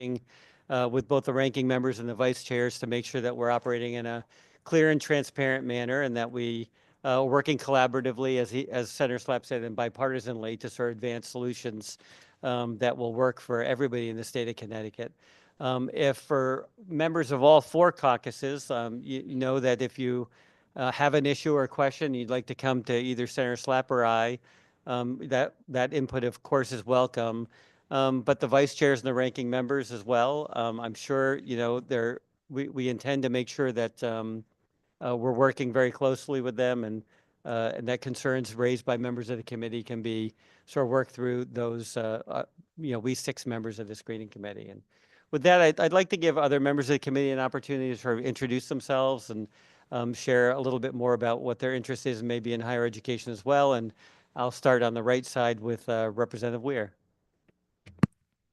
with both the ranking members and the vice chairs to make sure that we're operating in a clear and transparent manner, and that we are working collaboratively, as Senator Slapp said, and bipartisanly to sort of advance solutions that will work for everybody in the state of Connecticut. If for members of all four caucuses, you know that if you have an issue or a question, you'd like to come to either Senator Slapp or I, that input, of course, is welcome. But the vice chairs and the ranking members as well. I'm sure, you know, we intend to make sure that we're working very closely with them, and that concerns raised by members of the committee can be sort of worked through those, you know, we 6 members of the screening committee. And with that, I'd like to give other members of the committee an opportunity to sort of introduce themselves and share a little bit more about what their interest is, maybe in higher education as well. And I'll start on the right side with Representative Weir.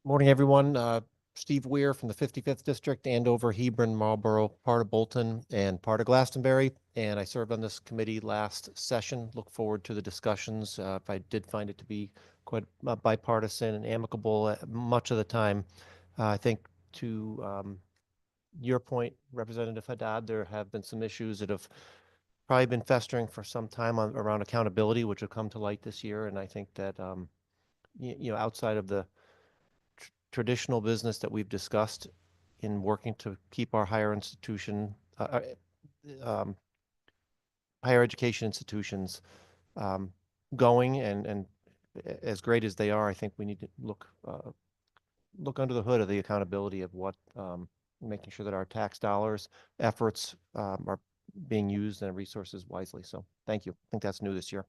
Morning, everyone. Steve Weir from the 55th District, Andover, Hebron, Marlborough, part of Bolton, and part of Glastonbury. And I served on this committee last session. Look forward to the discussions. I did find it to be quite bipartisan and amicable much of the time. I think to your point, Representative Haddad, there have been some issues that have probably been festering for some time around accountability, which will come to light this year. And I think that, you know, outside of the traditional business that we've discussed in working to keep our higher institution, higher education institutions going and as great as they are, I think we need to look under the hood of the accountability of what making sure that our tax dollars, efforts are being used and resources wisely. So thank you. I think that's new this year.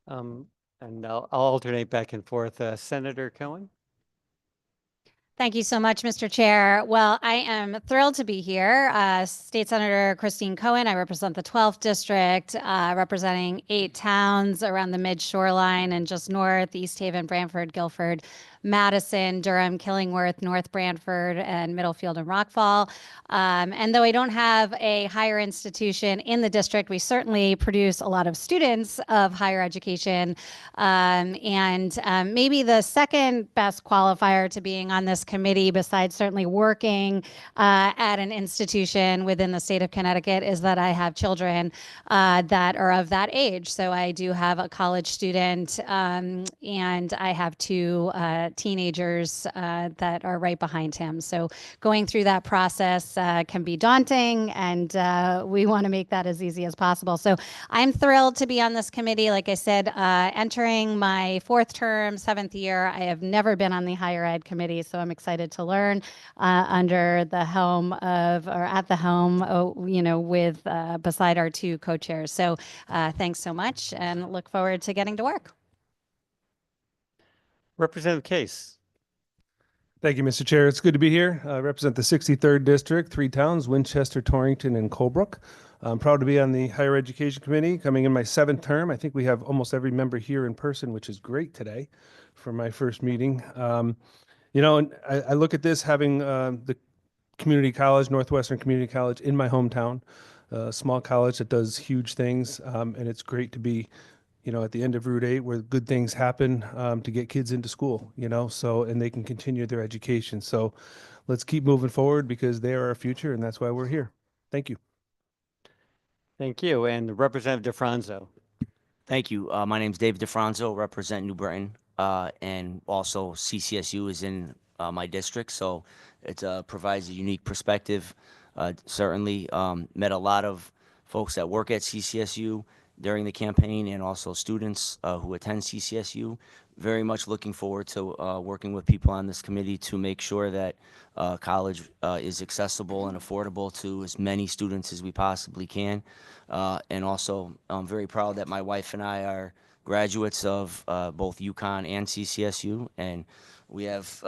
And I'll alternate back and forth. Senator Cohen. Thank you so much, Mr. Chair. Well, I am thrilled to be here. State Senator Christine Cohen. I represent the 12th District, representing 8 towns around the mid-shoreline and just north: East Haven, Branford, Guilford, Madison, Durham, Killingworth, North Branford, and Middlefield and Rockfall. And though I don't have a higher institution in the district, we certainly produce a lot of students of higher education. Maybe the second best qualifier to being on this committee, besides certainly working at an institution within the state of Connecticut, is that I have children that are of that age. So I do have a college student, and I have 2 teenagers that are right behind him. So going through that process can be daunting, and we want to make that as easy as possible. So I'm thrilled to be on this committee. Like I said, entering my 4th term, 7th year. I have never been on the higher ed committee, so I'm excited to learn under the helm of, or at the helm, you know, with beside our 2 co-chairs. So thanks so much, and look forward to getting to work. Representative Case. Thank you, Mr. Chair. It's good to be here. I represent the 63rd District, 3 towns: Winchester, Torrington, and Colebrook. I'm proud to be on the Higher Education Committee, coming in my 7th term. I think we have almost every member here in person, which is great today for my first meeting. You know, and I look at this having the community college, Northwestern Community College, in my hometown, a small college that does huge things, and it's great to be, you know, at the end of Route 8 where good things happen to get kids into school, you know, so, and they can continue their education. So let's keep moving forward because they are our future, and that's why we're here. Thank you. Thank you. And Representative DeFranzo. Thank you. My name is David DeFranzo, represent New Britain, and also CCSU is in my district, so it provides a unique perspective. Certainly met a lot of folks that work at CCSU during the campaign, and also students who attend CCSU. Very much looking forward to working with people on this committee to make sure that college is accessible and affordable to as many students as we possibly can. And also, I'm very proud that my wife and I are graduates of both UConn and CCSU, and we have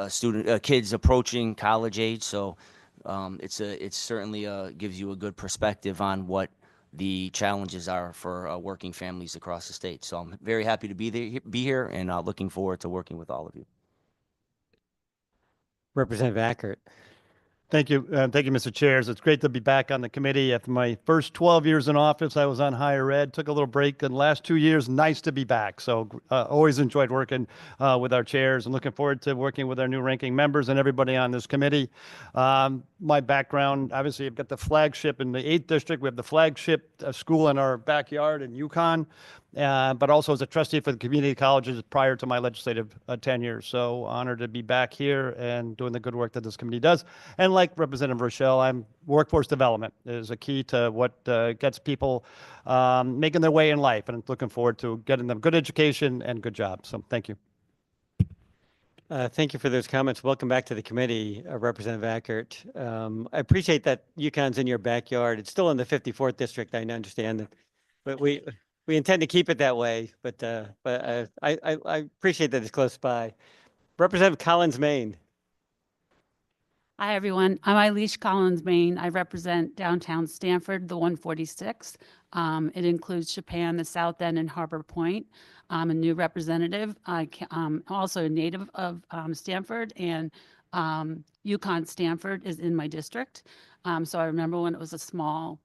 kids approaching college age. So it's certainly gives you a good perspective on what the challenges are for working families across the state. So I'm very happy to be here, and looking forward to working with all of you. Representative Ackert. Thank you. Thank you, Mr. Chairs. It's great to be back on the committee. After my first 12 years in office, I was on higher ed, took a little break, and the last 2 years, nice to be back. So always enjoyed working with our chairs and looking forward to working with our new ranking members and everybody on this committee. My background, obviously, I've got the flagship in the 8th district. We have the flagship school in our backyard in Yukon. But also as a trustee for the community colleges prior to my legislative tenure. So honored to be back here and doing the good work that this committee does. And like Representative Rochelle, workforce development is a key to what gets people making their way in life. And I'm looking forward to getting them good education and good jobs. So thank you. Thank you for those comments. Welcome back to the committee, Representative Ackert. I appreciate that UConn's in your backyard. It's still in the 54th district, I understand that, but we intend to keep it that way. But I appreciate that it's close by. Representative Collins, Maine. Hi, everyone. I'm Eilish Collins, Maine. I represent downtown Stamford, the 146th. It includes Japan, the South End, and Harbor Point. I'm a new representative. I'm also a native of Stamford, and Yukon Stamford is in my district. So I remember when it was a small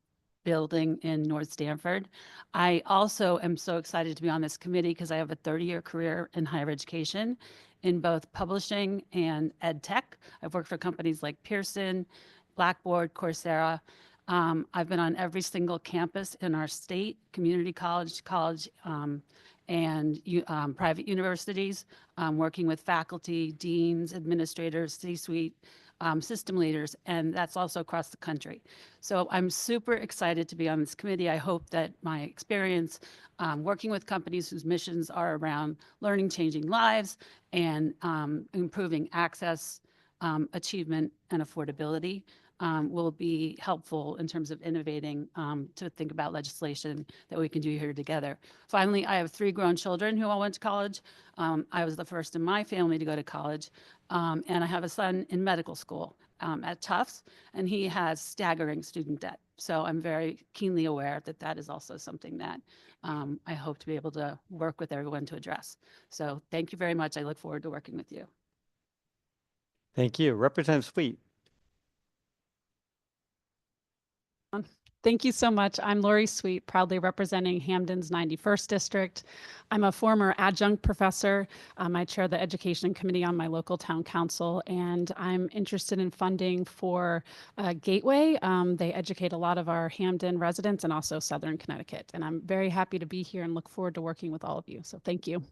building in North Stamford. I also am so excited to be on this committee because I have a 30-year career in higher education in both publishing and ed tech. I've worked for companies like Pearson, Blackboard, Coursera. I've been on every single campus in our state, community college, and private universities, working with faculty, deans, administrators, C-suite, system leaders, and that's also across the country. So I'm super excited to be on this committee. I hope that my experience working with companies whose missions are around learning, changing lives, and improving access, achievement, and affordability will be helpful in terms of innovating to think about legislation that we can do here together. Finally, I have 3 grown children who all went to college. I was the first in my family to go to college. And I have a son in medical school at Tufts, and he has staggering student debt. So I'm very keenly aware that that is also something that I hope to be able to work with everyone to address. So thank you very much. I look forward to working with you. Thank you. Representative Sweet. Thank you so much. I'm Lori Sweet, proudly representing Hamden's 91st District. I'm a former adjunct professor. I chair the Education Committee on my local town council, and I'm interested in funding for Gateway. They educate a lot of our Hamden residents and also Southern Connecticut. And I'm very happy to be here and look forward to working with all of you. So thank you.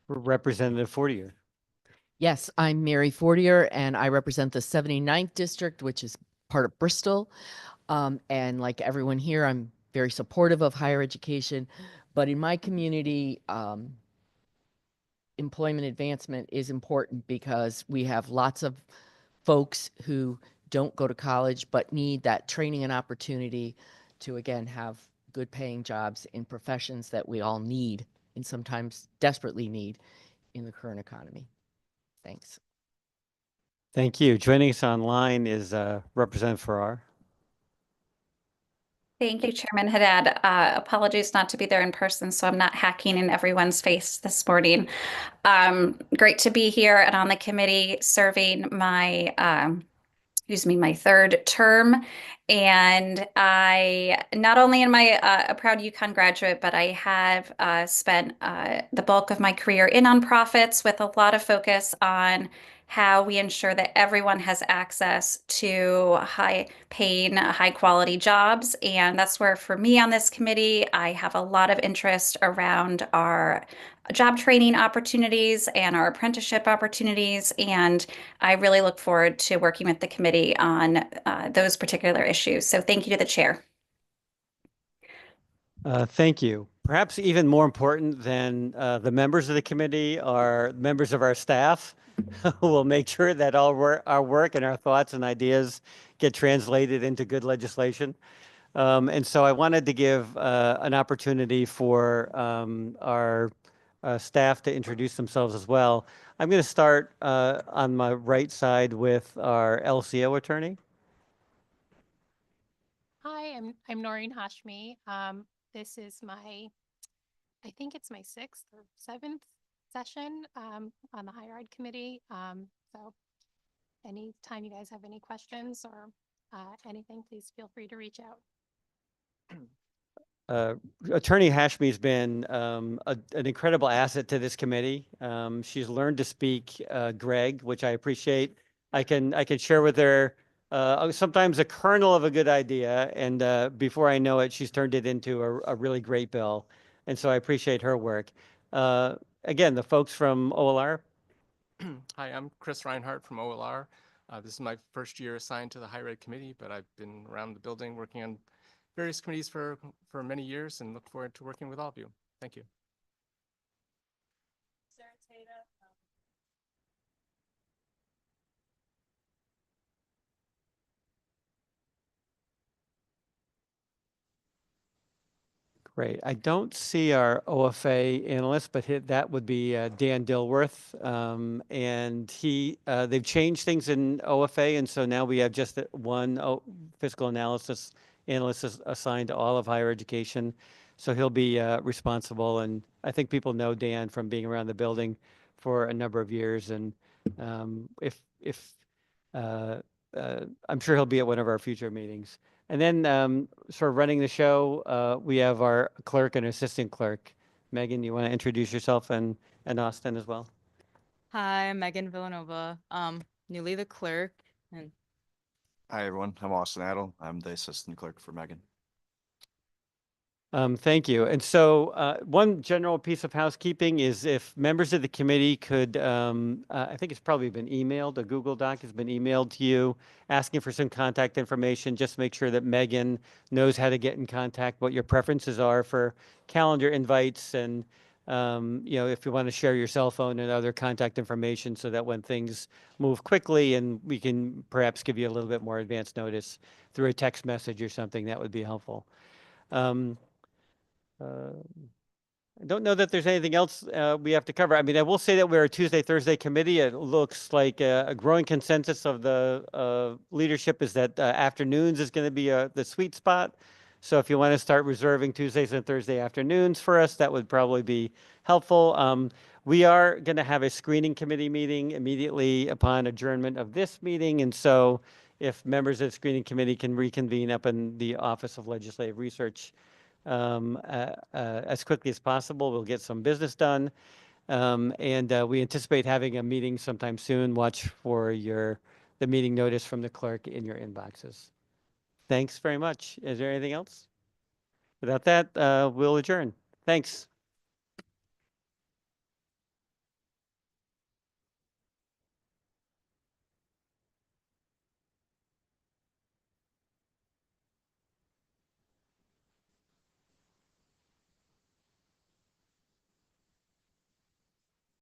Representative Fortier. Yes, I'm Mary Fortier, and I represent the 79th District, which is part of Bristol. And like everyone here, I'm very supportive of higher education. But in my community, employment advancement is important because we have lots of folks who don't go to college but need that training and opportunity to, again, have good paying jobs in professions that we all need and sometimes desperately need in the current economy. Thanks. Thank you. Joining us online is Representative Farrar. Thank you, Chairman Haddad. Apologies not to be there in person, so I'm not hacking in everyone's face this morning. Great to be here and on the committee serving my, my 3rd term. And I, not only am I a proud UConn graduate, but I have spent the bulk of my career in nonprofits with a lot of focus on how we ensure that everyone has access to high-paying, high-quality jobs. And that's where, for me on this committee, I have a lot of interest around our job training opportunities and our apprenticeship opportunities. And I really look forward to working with the committee on those particular issues. So thank you to the chair. Thank you. Perhaps even more important than the members of the committee are members of our staff who will make sure that all our work and our thoughts and ideas get translated into good legislation. And so I wanted to give an opportunity for our staff to introduce themselves as well. I'm going to start on my right side with our LCO attorney. Hi, I'm Noreen Hashmi. This is I think it's my 6th or 7th session on the Higher Ed Committee. So anytime you guys have any questions or anything, please feel free to reach out. Attorney Hashmi's been an incredible asset to this committee. She's learned to speak Greg, which I appreciate. I can share with her sometimes a kernel of a good idea, and before I know it, she's turned it into a really great bill. And so I appreciate her work. Again, the folks from OLR. Hi, I'm Chris Reinhardt from OLR. This is my first year assigned to the Higher Ed Committee, but I've been around the building working on various committees for many years and look forward to working with all of you. Thank you. Great. I don't see our OFA analyst, but that would be Dan Dilworth. And they've changed things in OFA, and so now we have just one fiscal analysis analyst assigned to all of higher education. So he'll be responsible, and I think people know Dan from being around the building for a number of years. And I'm sure he'll be at one of our future meetings. And then sort of running the show, we have our clerk and assistant clerk. Megan, you want to introduce yourself and Austin as well? Hi, I'm Megan Villanova, newly the clerk. And hi, everyone. I'm Austin Adel. I'm the assistant clerk for Megan. Thank you. And so one general piece of housekeeping is if members of the committee could, I think it's probably been emailed, a Google Doc has been emailed to you asking for some contact information. Just make sure that Megan knows how to get in contact, what your preferences are for calendar invites, and if you want to share your cell phone and other contact information so that when things move quickly and we can perhaps give you a little bit more advance notice through a text message or something, that would be helpful. I don't know that there's anything else we have to cover. I mean, I will say that we're a Tuesday, Thursday committee. It looks like a growing consensus of the leadership is that afternoons is going to be the sweet spot. So if you want to start reserving Tuesdays and Thursday afternoons for us, that would probably be helpful. We are going to have a screening committee meeting immediately upon adjournment of this meeting. And so if members of the screening committee can reconvene up in the Office of Legislative Research as quickly as possible, we'll get some business done. And we anticipate having a meeting sometime soon. Watch for the meeting notice from the clerk in your inboxes. Thanks very much. Is there anything else? Without that, we'll adjourn. Thanks.